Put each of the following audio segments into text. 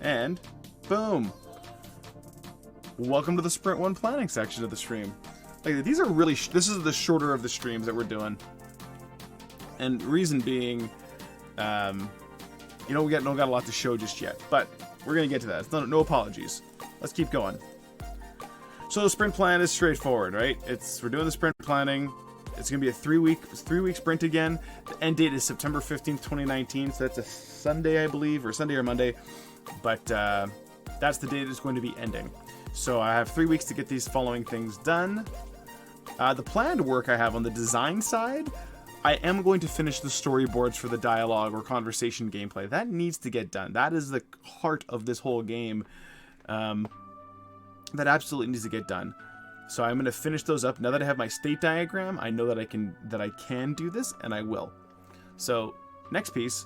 And boom. Welcome to the Sprint 1 planning section of the stream. Like, these are really, this is the shorter of the streams that we're doing. And reason being, we don't got a lot to show just yet, but we're going to get to that. It's no apologies. Let's keep going. So the sprint plan is straightforward, right? We're doing the sprint planning. It's going to be a three-week sprint again. The end date is September 15th, 2019. So that's a Sunday, I believe, or Sunday or Monday. But that's the date it's going to be ending. So I have 3 weeks to get these following things done. The planned work I have on the design side, I am going to finish the storyboards for the dialogue or conversation gameplay. That needs to get done. That is the heart of this whole game. That absolutely needs to get done. So I'm going to finish those up. Now that I have my state diagram, I know that I can do this, and I will. So next piece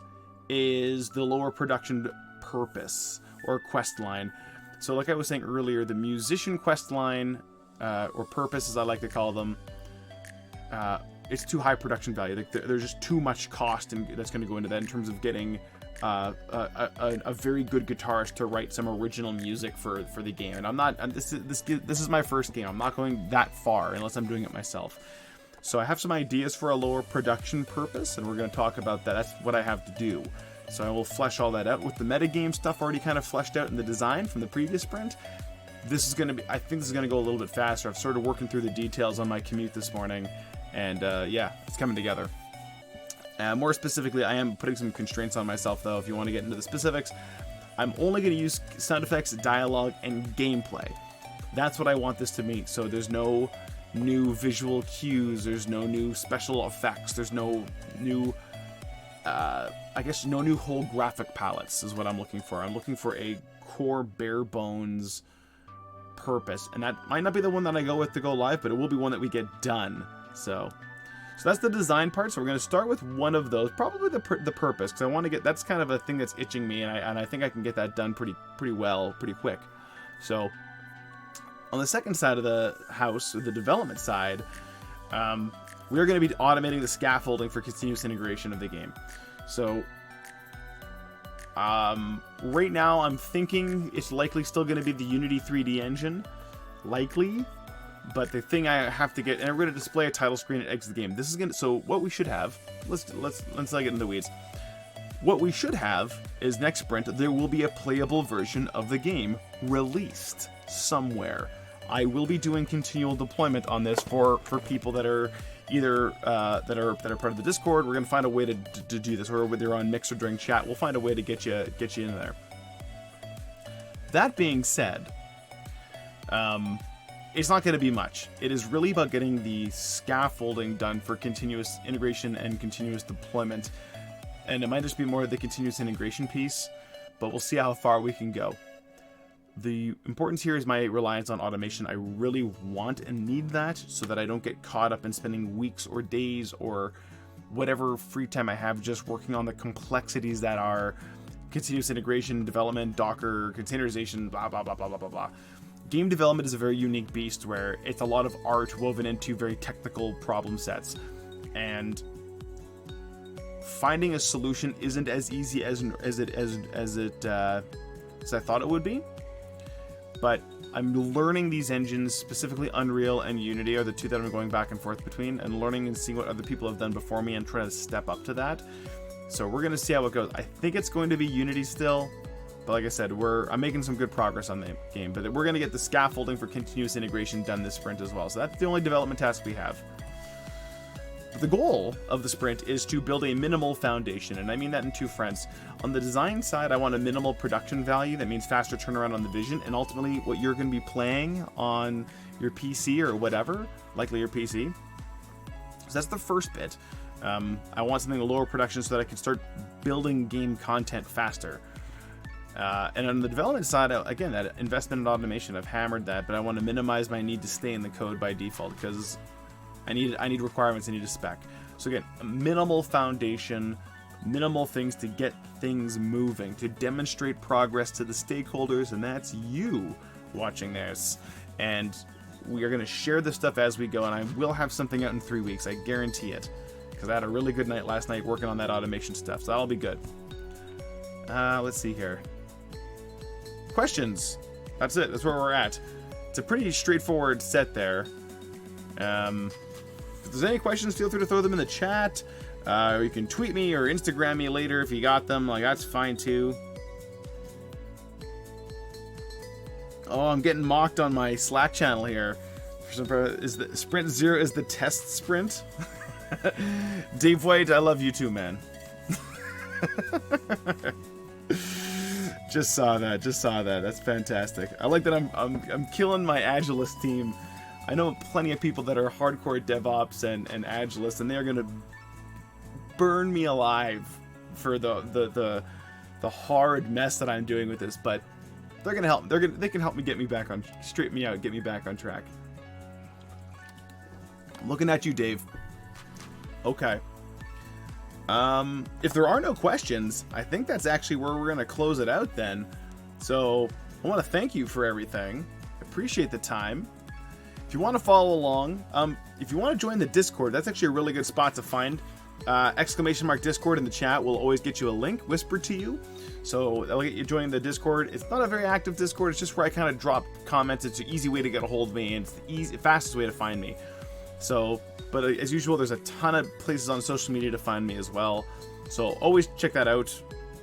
is the lower production purpose or quest line. So like I was saying earlier, the musician quest line, or purpose as I like to call them, it's too high production value. Like there's just too much cost that's going to go into that in terms of getting a very good guitarist to write some original music for the game. And I'm not, this is my first game. I'm not going that far unless I'm doing it myself. So I have some ideas for a lower production purpose, and we're going to talk about that. That's what I have to do. So I will flesh all that out with the metagame stuff already kind of fleshed out in the design from the previous sprint. This is going to be, I think this is going to go a little bit faster. I've started working through the details on my commute this morning, and yeah, it's coming together. More specifically, I am putting some constraints on myself, though, if you want to get into the specifics. I'm only going to use sound effects, dialogue, and gameplay. That's what I want this to meet. So there's no new visual cues, there's no new special effects, there's no new, no new whole graphic palettes is what I'm looking for. I'm looking for a core, bare bones purpose, and that might not be the one that I go with to go live, but it will be one that we get done. So that's the design part. So we're going to start with one of those, probably the purpose, because I want to get, that's kind of a thing that's itching me, and I think I can get that done pretty well, pretty quick. So on the second side of the house, the development side, we are going to be automating the scaffolding for continuous integration of the game. So right now I'm thinking it's likely still going to be the Unity 3D engine, likely. But the thing I have to get, and we're going to display a title screen and exit the game. This is going to, so what we should have, let's not get into the weeds. What we should have is next sprint, there will be a playable version of the game released somewhere. I will be doing continual deployment on this for people that are either that are part of the Discord. We're going to find a way to do this, or whether you're on Mixer during chat, we'll find a way to get you in there. That being said, it's not going to be much. It is really about getting the scaffolding done for continuous integration and continuous deployment. And it might just be more of the continuous integration piece, but we'll see how far we can go. The importance here is my reliance on automation. I really want and need that so that I don't get caught up in spending weeks or days or whatever free time I have just working on the complexities that are continuous integration, development, Docker, containerization, blah, blah, blah, blah, blah, blah, blah. Game development is a very unique beast where it's a lot of art woven into very technical problem sets. And finding a solution isn't as easy as I thought it would be. But I'm learning these engines, specifically Unreal and Unity are the two that I'm going back and forth between, and learning and seeing what other people have done before me and trying to step up to that. So we're going to see how it goes. I think it's going to be Unity still, but like I said, I'm making some good progress on the game. But we're going to get the scaffolding for continuous integration done this sprint as well. So that's the only development task we have. The goal of the sprint is to build a minimal foundation, and I mean that in two fronts. On the design side, I want a minimal production value. That means faster turnaround on the vision, and ultimately what you're going to be playing on your PC or whatever, likely your PC. So that's the first bit. I want something to lower production so that I can start building game content faster. And on the development side, again, that investment in automation, I've hammered that, but I want to minimize my need to stay in the code by default because I need requirements, I need a spec. So again, a minimal foundation, minimal things to get things moving, to demonstrate progress to the stakeholders, and that's you watching this. And we are going to share this stuff as we go, and I will have something out in 3 weeks, I guarantee it. Because I had a really good night last night working on that automation stuff, so that'll be good. Let's see here. questions. That's it. That's where we're at. It's a pretty straightforward set there. If there's any questions, feel free to throw them in the chat. Or you can tweet me or Instagram me later if you got them. Like, that's fine too. Oh, I'm getting mocked on my Slack channel here. Is the sprint 0 is the test sprint? Dave White, I love you too, man. Just saw that. That's fantastic. I like that I'm killing my Agilist team. I know plenty of people that are hardcore DevOps and Agilist, and they're gonna burn me alive for the hard mess that I'm doing with this, but they're gonna help. They can help me straighten me out, get me back on track. I'm looking at you, Dave. Okay. If there are no questions, I think that's actually where we're gonna close it out then. So I want to thank you for everything. Appreciate the time. If you want to follow along, if you want to join the Discord, that's actually a really good spot to find. !Discord in the chat will always get you a link whispered to you. So that'll get you joining the Discord. It's not a very active Discord. It's just where I kind of drop comments. It's an easy way to get a hold of me, and it's the fastest way to find me. So, but as usual, there's a ton of places on social media to find me as well. So always check that out.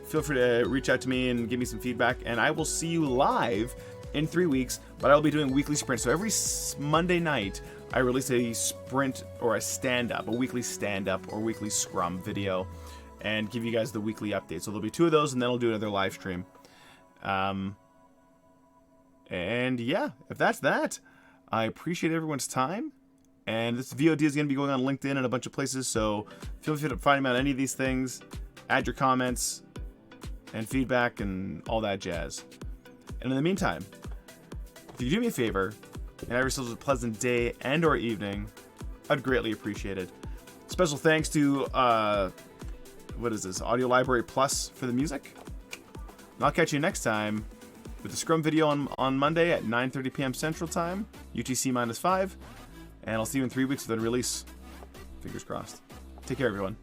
Feel free to reach out to me and give me some feedback. And I will see you live in 3 weeks, but I'll be doing weekly sprints. So every Monday night, I release a sprint or a stand-up, a weekly stand-up or weekly scrum video, and give you guys the weekly update. So there'll be 2 of those, and then I'll do another live stream. And yeah, if that's that, I appreciate everyone's time. And this VOD is going to be going on LinkedIn and a bunch of places, so feel free to find me on any of these things. Add your comments and feedback and all that jazz. And in the meantime, if you do me a favor and have yourselves a pleasant day and or evening, I'd greatly appreciate it. Special thanks to, what is this, Audio Library Plus for the music. And I'll catch you next time with the Scrum video on Monday at 9:30 p.m. Central Time, UTC -5. And I'll see you in 3 weeks with a release. Fingers crossed. Take care, everyone.